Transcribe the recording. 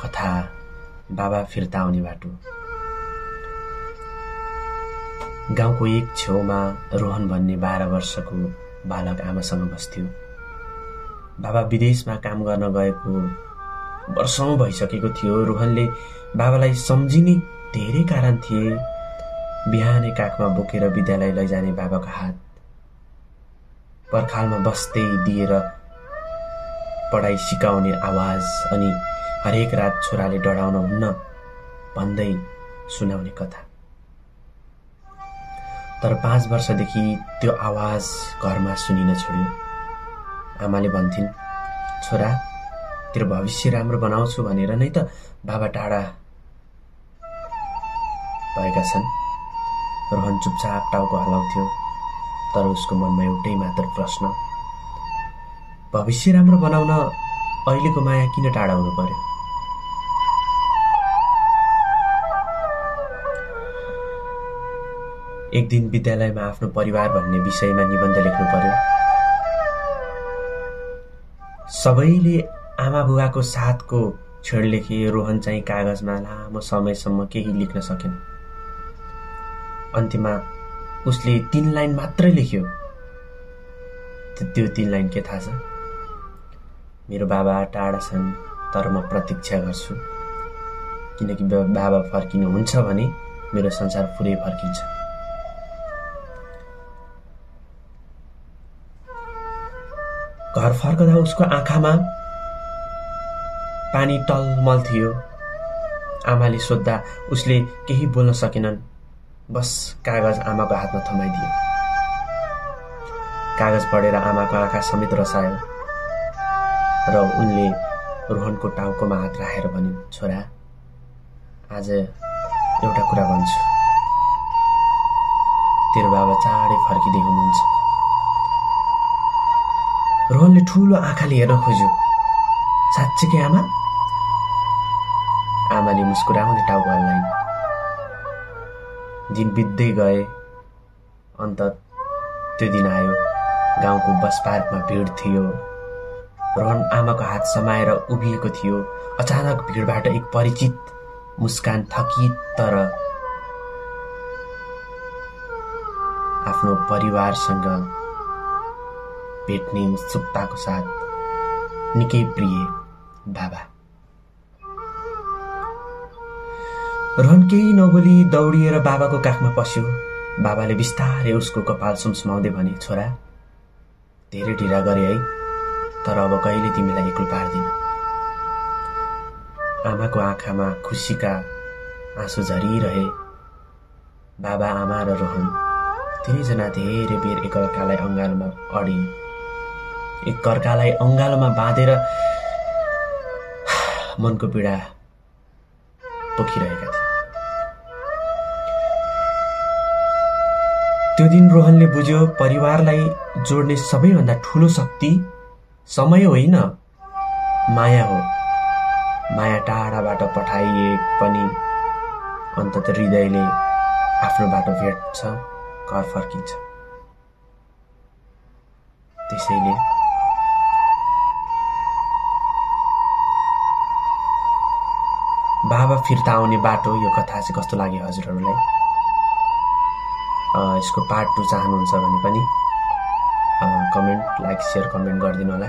कथा बाबा फिर्ता आउने बाटो। गाउँको एक छेउमा रोहन भन्ने 12 वर्षको बालक आमासँग बस्थ्यो। बाबा विदेशमा काम गर्न गएको वर्षौं भइसकेको थियो। रोहनले बाबालाई सम्झिने धेरै कारण थिए। बिहानै काखमा बोकेर विद्यालय लैजाने बाबाको हात, पर्खालमा बस्दै दिएर पढाइ सिकाउने आवाज, अनि हरेक रात छोराले डराउन हुन्न भन्दै सुनाउने कथा। तर 5 वर्षदेखि त्यो आवाज घरमा सुनिन छोड्यो। आमाले भन्थिन्, छोरा तेरो भविष्य राम्रो बनाउँछु भनेर नै त बाबा टाढा भएका छन्। रोहन चुपचाप टाउको हलाउँथ्यो, तर उसको मनमा एउटै मात्र प्रश्न, भविष्य राम्रो बनाउन अहिलेको माया किन टाढा हुनु पर्यो? एक दिन विद्यालयमा आफ्नो परिवार भन्ने विषयमा निबन्ध लेख्नु पर्यो। सबैले आमा बुवाको साथको क्षण लेखे। रोहन चाहिँ कागजमा लामो समयसम्म केही लेख्न सकेन। अन्त्यमा उसले 3 लाइन मात्रै लेख्यो। त्यो 3 लाइन के थाहा छ? मेरो बाबा टाढा छन्, तर म प्रतीक्षा गर्छु, किनकि बाबा फर्किनुहुन्छ भने मेरो संसार पुरै फर्किन्छ। घर फर्कदा उसको आँखामा पानी टलमल थियो। आमाले सोद्धा उसले केही बोल्न सकेनन्। बस कागज आमाको हातमा थमाइदियो। कागज पढेर आमाको आँखा समेत रसायो र उनले रोहनको टाउकोमा हात राखेर भनिन्, छोरा आज एउटा कुरा भन्छु, तेरो बाबा चाँडै फर्किँदै हुनुहुन्छ। रोहनले ठूलो आँखाले हेर्न खोज्यो। साँच्चै आमा? आमाले मुस्कुराउँदै टाउको हल्लाइन्। दिन बित्दै गए। अन्त त्यो दिन आयो। गाउँको बस पार्कमा भिड थियो। रोहन आमाको हात समाएर उभिएको थियो। अचानक भिडबाट एक परिचित मुस्कान थकित तर आफ्नो परिवारसँग भेट्ने उत्सुकताको साथ निकै प्रिय बाबा। रोहन केही नबोली दौडिएर बाबाको काखमा पस्यो। बाबाले बिस्तारै उसको कपाल सुमसुमाउँदै भने, छोरा धेरै ढिला गरे है, तर अब कहिले तिमीलाई एक्लो पार्दिन। आमाको आँखामा खुसीका आँसु झरिरहे। बाबा, आमा र रोहन तिनैजना धेरै बेर एकअर्कालाई अङ्गालोमा बाँधेर मनको पीडा पोखिरहेका थिए। त्यो दिन रोहनले बुझ्यो, परिवारलाई जोड्ने सबैभन्दा ठूलो शक्ति समय होइन, माया हो। माया टाढाबाट पठाइए पनि अन्ततः हृदयले आफ्नो बाटो भेट्छ, घर फर्किन्छ। त्यसैले बाबा फिर्ता आउने बाटो, यो कथा चाहिँ कस्तो लाग्यो हजुरहरूलाई? यसको पार्ट 2 चाहनुहुन्छ भने पनि कमेन्ट, लाइक, शेयर, कमेन्ट गरिदिनु होला।